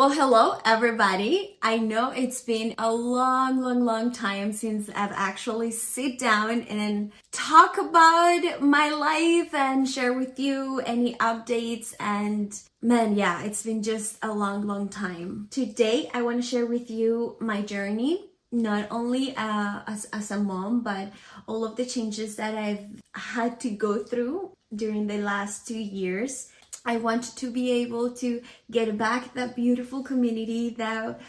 Well, hello everybody. I know it's been a long time since I've actually sit down and talk about my life and share with you any updates, and man, yeah, it's been just a long time. Today, I want to share with you my journey, not only as a mom, but all of the changes that I've had to go through during the last 2 years. I want to be able to get back that beautiful community that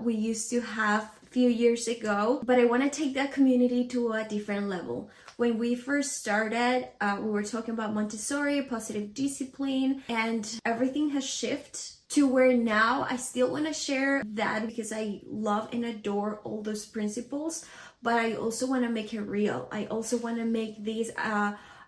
we used to have a few years ago, but I want to take that community to a different level. When we first started, we were talking about Montessori, positive discipline, and everything has shifted to where now I still want to share that because I love and adore all those principles, but I also want to make it real. I also want to make these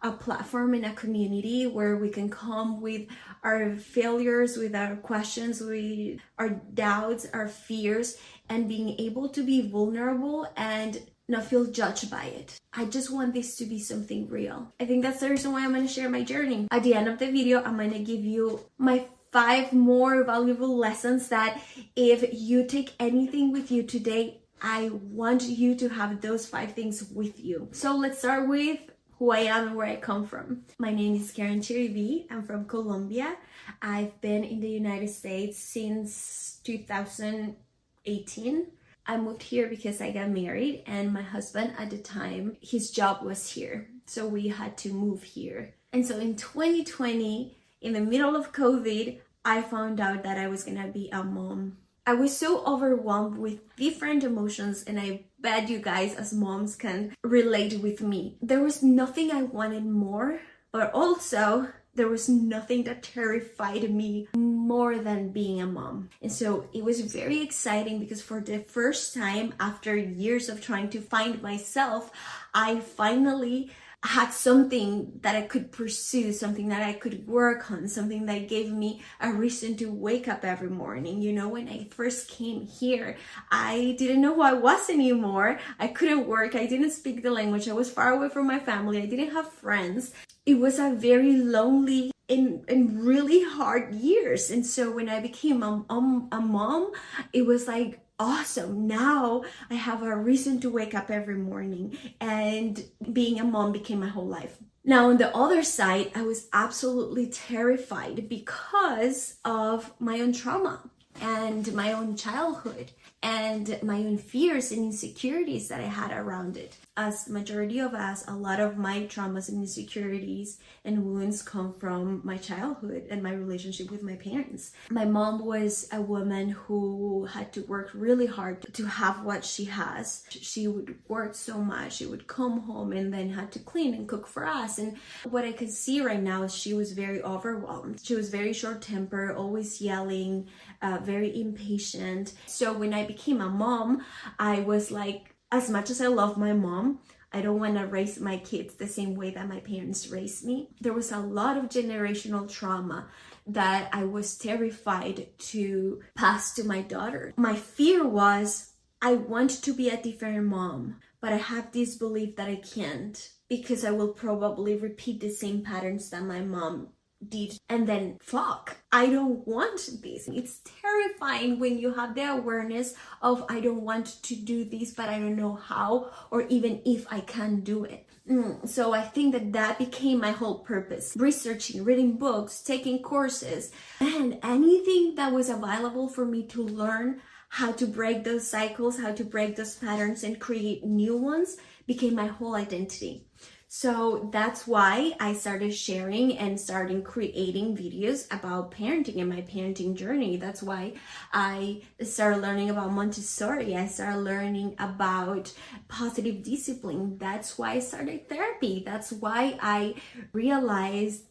a platform in a community where we can come with our failures, with our questions, with our doubts, our fears, and being able to be vulnerable and not feel judged by it. I just want this to be something real. I think that's the reason why I'm going to share my journey. At the end of the video, I'm going to give you my 5 more valuable lessons that if you take anything with you today, I want you to have those 5 things with you. So let's start with who I am and where I come from. My name is Karen Chirivi. I'm from Colombia. I've been in the United States since 2018. I moved here because I got married, and my husband at the time, his job was here. So we had to move here. And so in 2020, in the middle of COVID, I found out that I was gonna be a mom. I was so overwhelmed with different emotions, and I bet you guys as moms can relate with me. There was nothing I wanted more, but also there was nothing that terrified me more than being a mom. And so it was very exciting because for the first time after years of trying to find myself, I finally had something that I could pursue, something that I could work on, something that gave me a reason to wake up every morning. You know, when I first came here, I didn't know who I was anymore. I couldn't work. I didn't speak the language. I was far away from my family. I didn't have friends. It was a very lonely and really hard years. And so when I became a mom, it was like, awesome. Now I have a reason to wake up every morning, and being a mom became my whole life. Now, on the other side, I was absolutely terrified because of my own trauma and my own childhood and my own fears and insecurities that I had around it. As the majority of us, a lot of my traumas and insecurities and wounds come from my childhood and my relationship with my parents. My mom was a woman who had to work really hard to have what she has. She would work so much. She would come home and then had to clean and cook for us. And what I could see right now is she was very overwhelmed. She was very short-tempered, always yelling, very impatient. So when I became a mom, I was like, as much as I love my mom, I don't want to raise my kids the same way that my parents raised me. There was a lot of generational trauma that I was terrified to pass to my daughter. My fear was, I want to be a different mom, but I have this belief that I can't because I will probably repeat the same patterns that my mom did, and then fuck, I don't want this. It's terrifying when you have the awareness of I don't want to do this, but I don't know how or even if I can do it. So I think that became my whole purpose. Researching, reading books, taking courses, and anything that was available for me to learn how to break those cycles, how to break those patterns and create new ones became my whole identity. So that's why I started sharing and starting creating videos about parenting and my parenting journey. That's why I started learning about Montessori. I started learning about positive discipline. That's why I started therapy. That's why I realized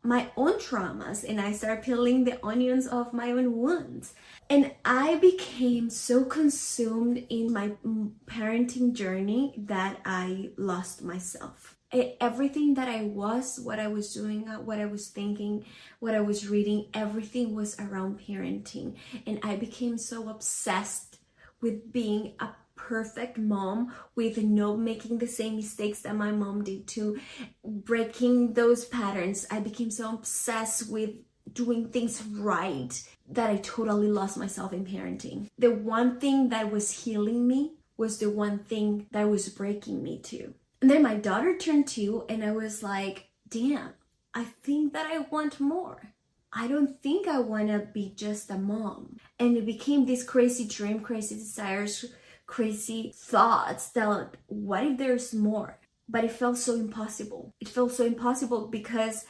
my own traumas and I started peeling the onions of my own wounds. And I became so consumed in my parenting journey that I lost myself. Everything that I was, what I was doing, what I was thinking, what I was reading, everything was around parenting. And I became so obsessed with being a perfect mom, with no making the same mistakes that my mom did, to breaking those patterns. I became so obsessed with doing things right that I totally lost myself in parenting. The one thing that was healing me was the one thing that was breaking me too. And then my daughter turned 2 and I was like, damn, I think that I want more. I don't think I want to be just a mom. And it became this crazy dream, crazy desires, crazy thoughts that what if there's more? But it felt so impossible. It felt so impossible because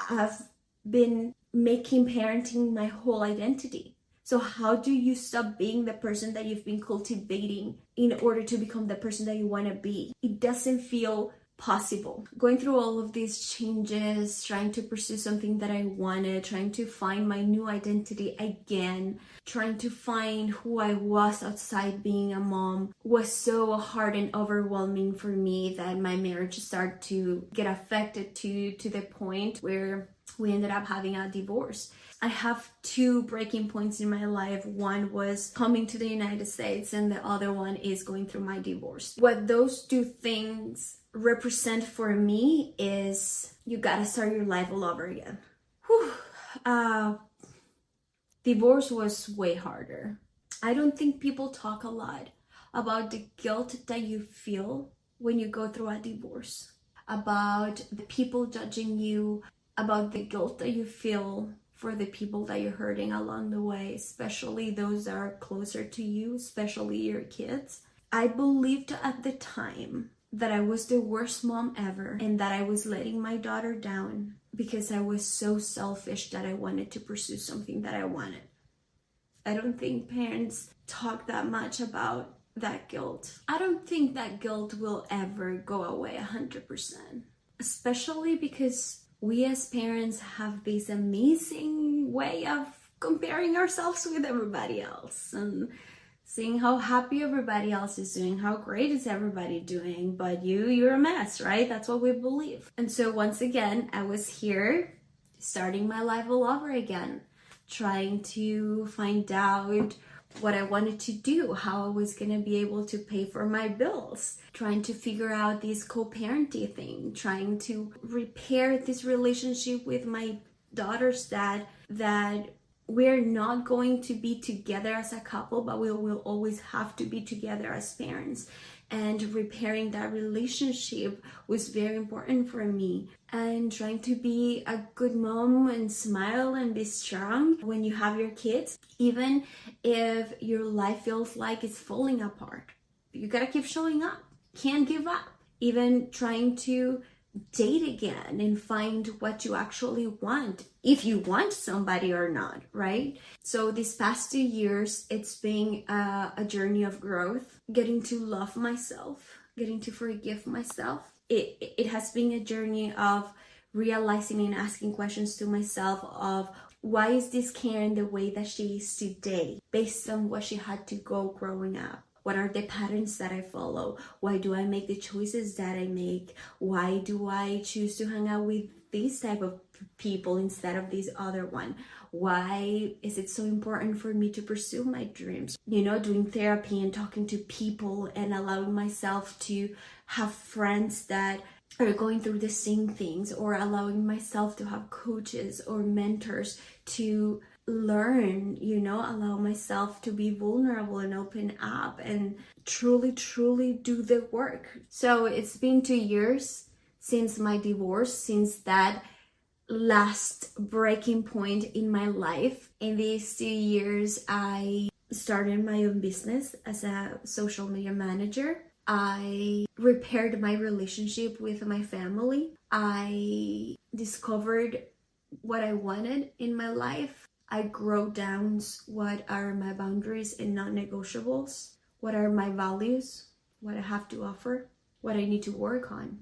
I've been making parenting my whole identity. So how do you stop being the person that you've been cultivating in order to become the person that you want to be? It doesn't feel possible. Going through all of these changes, trying to pursue something that I wanted, trying to find my new identity again, trying to find who I was outside being a mom was so hard and overwhelming for me that my marriage started to get affected to the point where we ended up having a divorce. I have 2 breaking points in my life. One was coming to the United States and the other one is going through my divorce. What those 2 things represent for me is you gotta start your life all over again. Divorce was way harder. I don't think people talk a lot about the guilt that you feel when you go through a divorce, about the people judging you, about the guilt that you feel for the people that you're hurting along the way, especially those that are closer to you, especially your kids. I believed at the time that I was the worst mom ever and that I was letting my daughter down because I was so selfish that I wanted to pursue something that I wanted. I don't think parents talk that much about that guilt. I don't think that guilt will ever go away 100%, especially because we as parents have this amazing way of comparing ourselves with everybody else and seeing how happy everybody else is doing, how great is everybody doing, but you're a mess, right? That's what we believe. And so once again, I was here starting my life all over again, trying to find out what I wanted to do, how I was going to be able to pay for my bills, trying to figure out this co-parenting thing, trying to repair this relationship with my daughter's dad, that we're not going to be together as a couple, but we will always have to be together as parents. And repairing that relationship was very important for me. And trying to be a good mom and smile and be strong when you have your kids, even if your life feels like it's falling apart. You gotta keep showing up. Can't give up. Even trying to date again and find what you actually want, if you want somebody or not, right? So these past 2 years, it's been a journey of growth, getting to love myself, getting to forgive myself. It has been a journey of realizing and asking questions to myself of, why is this Karen the way that she is today based on what she had to go growing up? What are the patterns that I follow? Why do I make the choices that I make? Why do I choose to hang out with these type of people instead of this other one? Why is it so important for me to pursue my dreams? You know, doing therapy and talking to people and allowing myself to have friends that are going through the same things, or allowing myself to have coaches or mentors to learn, you know, allow myself to be vulnerable and open up and truly do the work. So it's been 2 years since my divorce, since that last breaking point in my life. In these 2 years, I started my own business as a social media manager. I repaired my relationship with my family. I discovered what I wanted in my life. I wrote down what are my boundaries and non-negotiables, what are my values, what I have to offer, what I need to work on.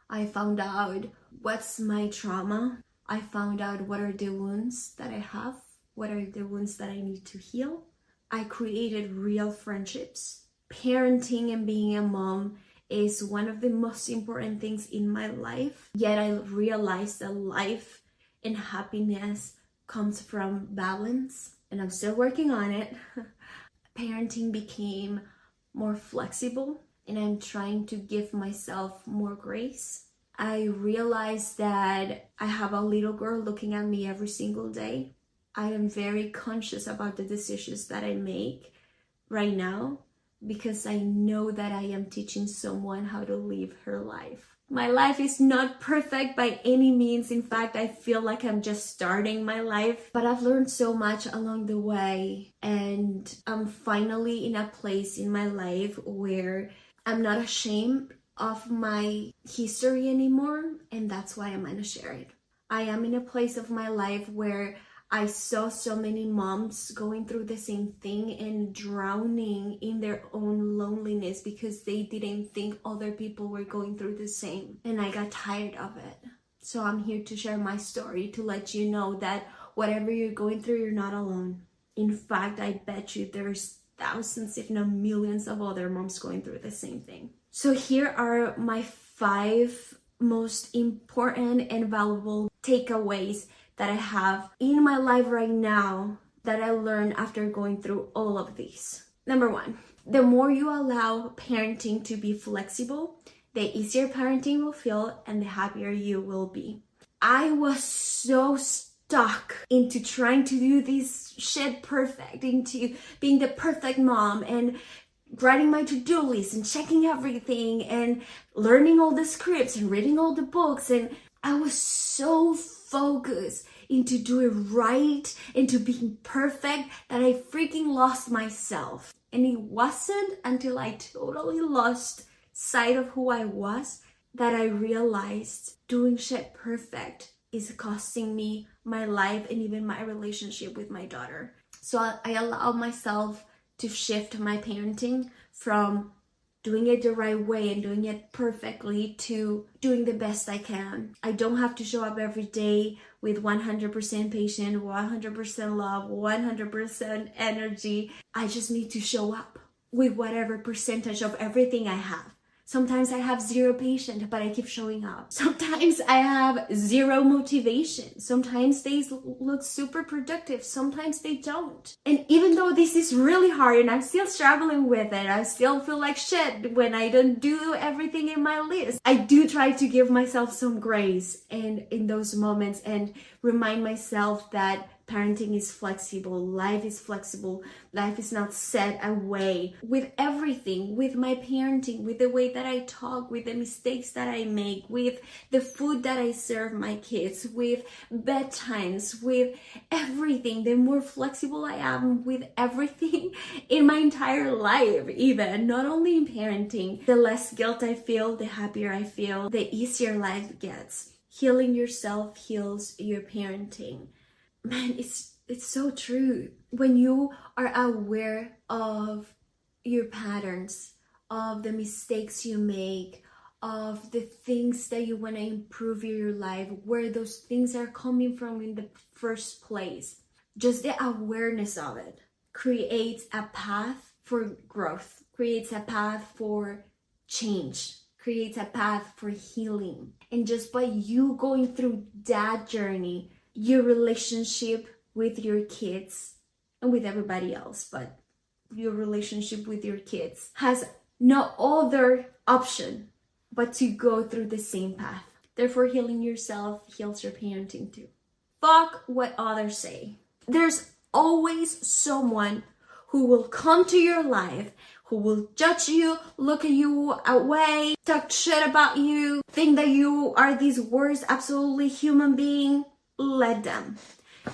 I found out what's my trauma. I found out what are the wounds that I have, what are the wounds that I need to heal. I created real friendships. Parenting and being a mom is one of the most important things in my life. Yet I realized that life and happiness comes from balance, and I'm still working on it. Parenting became more flexible, and I'm trying to give myself more grace. I realized that I have a little girl looking at me every single day. I am very conscious about the decisions that I make right now because I know that I am teaching someone how to live her life. My life is not perfect by any means. In fact, I feel like I'm just starting my life, but I've learned so much along the way, and I'm finally in a place in my life where I'm not ashamed of my history anymore, and that's why I'm gonna share it. I am in a place of my life where I saw so many moms going through the same thing and drowning in their own loneliness because they didn't think other people were going through the same. And I got tired of it. So I'm here to share my story, to let you know that whatever you're going through, you're not alone. In fact, I bet you there's thousands, if not millions, of other moms going through the same thing. So here are my 5 most important and valuable takeaways that I have in my life right now that I learned after going through all of these. Number 1, the more you allow parenting to be flexible, the easier parenting will feel and the happier you will be. I was so stuck into trying to do this shit perfect, into being the perfect mom and writing my to-do list and checking everything and learning all the scripts and reading all the books, and I was so focused into doing right, into being perfect, that I freaking lost myself. And it wasn't until I totally lost sight of who I was that I realized doing shit perfect is costing me my life and even my relationship with my daughter. So I allowed myself to shift my parenting from doing it the right way and doing it perfectly to doing the best I can. I don't have to show up every day with 100% patience, 100% love, 100% energy. I just need to show up with whatever percentage of everything I have. Sometimes I have 0 patience, but I keep showing up. Sometimes I have 0 motivation. Sometimes days look super productive. Sometimes they don't. And even though this is really hard and I'm still struggling with it, I still feel like shit when I don't do everything in my list, I do try to give myself some grace and in those moments and remind myself that parenting is flexible, life is flexible, life is not set away. With everything, with my parenting, with the way that I talk, with the mistakes that I make, with the food that I serve my kids, with bedtimes, with everything, the more flexible I am with everything in my entire life, even, not only in parenting, the less guilt I feel, the happier I feel, the easier life gets. Healing yourself heals your parenting. Man, it's so true. When you are aware of your patterns, of the mistakes you make, of the things that you want to improve in your life, where those things are coming from in the first place, just the awareness of it creates a path for growth, creates a path for change, creates a path for healing. And just by you going through that journey, your relationship with your kids and with everybody else, but your relationship with your kids has no other option but to go through the same path. Therefore, healing yourself heals your parenting too. Fuck what others say. There's always someone who will come to your life, who will judge you, look at you away, talk shit about you, think that you are this worst, absolutely human being. Let them.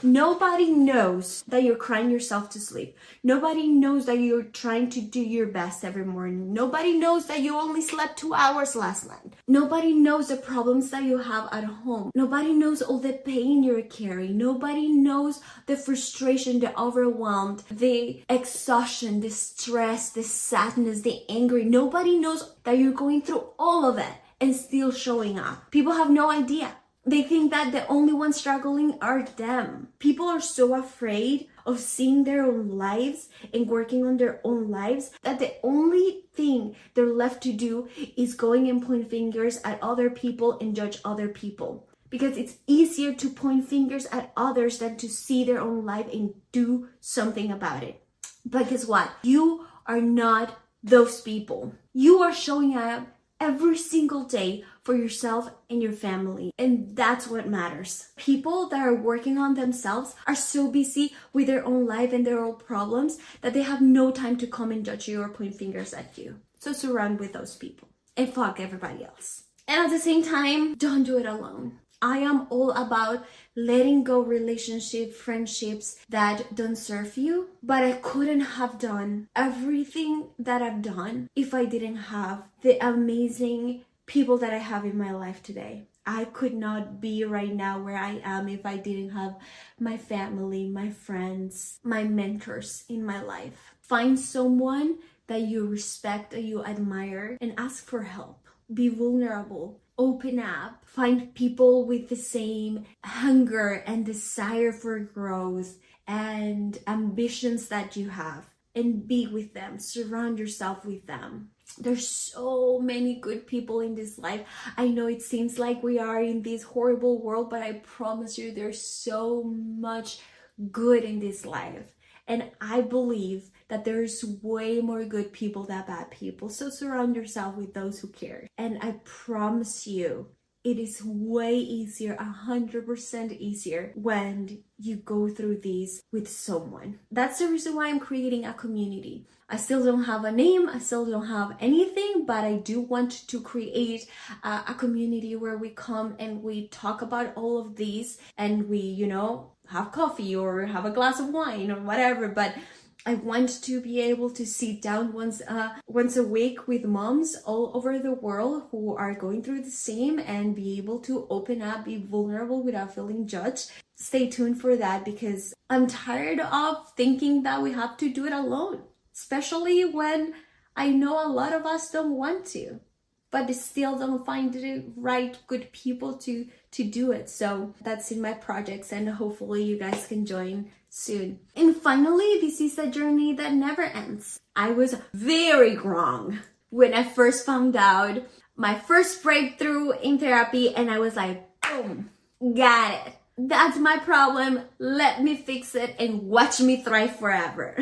Nobody knows that you're crying yourself to sleep. Nobody knows that you're trying to do your best every morning. Nobody knows that you only slept 2 hours last night. Nobody knows the problems that you have at home. Nobody knows all the pain you're carrying. Nobody knows the frustration, the overwhelmed, the exhaustion, the stress, the sadness, the anger. Nobody knows that you're going through all of it and still showing up. People have no idea. They think that the only ones struggling are them. People are so afraid of seeing their own lives and working on their own lives that the only thing they're left to do is going and point fingers at other people and judge other people. Because it's easier to point fingers at others than to see their own life and do something about it. But guess what? You are not those people. You are showing up every single day for yourself and your family. And that's what matters. People that are working on themselves are so busy with their own life and their own problems that they have no time to come and judge you or point fingers at you. So surround with those people and fuck everybody else. And at the same time, don't do it alone. I am all about letting go relationship, friendships that don't serve you, but I couldn't have done everything that I've done if I didn't have the amazing people that I have in my life today. I could not be right now where I am if I didn't have my family, my friends, my mentors in my life. Find someone that you respect, that you admire, and ask for help. Be vulnerable. Open up, find people with the same hunger and desire for growth and ambitions that you have, and be with them, surround yourself with them. There's so many good people in this life. I know it seems like we are in this horrible world, but I promise you there's so much good in this life. And I believe that there's way more good people than bad people. So surround yourself with those who care. And I promise you, it is way easier, 100% easier when you go through these with someone. That's the reason why I'm creating a community. I still don't have a name, I still don't have anything, but I do want to create a community where we come and we talk about all of these and we, have coffee or have a glass of wine or whatever. But I want to be able to sit down once a week with moms all over the world who are going through the same and be able to open up, be vulnerable without feeling judged. Stay tuned for that, because I'm tired of thinking that we have to do it alone, especially when I know a lot of us don't want to, but they still don't find the right good people to do it. So that's in my projects, and hopefully you guys can join soon. And finally, this is a journey that never ends. I was very wrong when I first found out my first breakthrough in therapy, and I was like, boom, got it. That's my problem. Let me fix it and watch me thrive forever.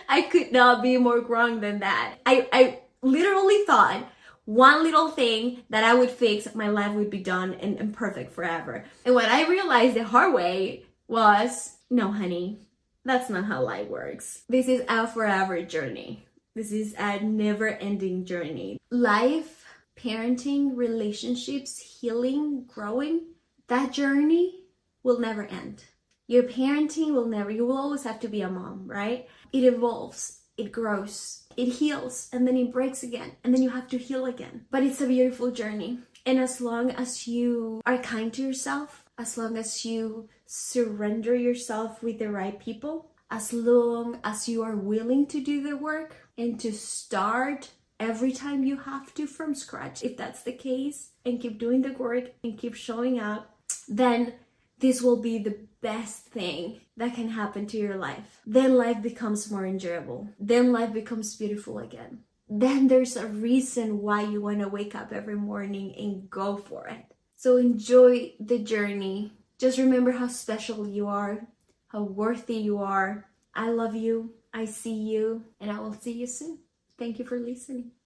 I could not be more wrong than that. I literally thought one little thing that I would fix, my life would be done and perfect forever. And what I realized the hard way was, no, honey, that's not how life works. This is a forever journey. This is a never-ending journey. Life, parenting, relationships, healing, growing, that journey will never end. Your parenting will never, you will always have to be a mom, right? It evolves, it grows, it heals, and then it breaks again, and then you have to heal again. But it's a beautiful journey. And as long as you are kind to yourself, as long as you surrender yourself with the right people, as long as you are willing to do the work and to start every time you have to from scratch, if that's the case, and keep doing the work and keep showing up, then this will be the best thing that can happen to your life. Then life becomes more enjoyable. Then life becomes beautiful again. Then there's a reason why you want to wake up every morning and go for it. So enjoy the journey. Just remember how special you are, how worthy you are. I love you. I see you, and I will see you soon. Thank you for listening.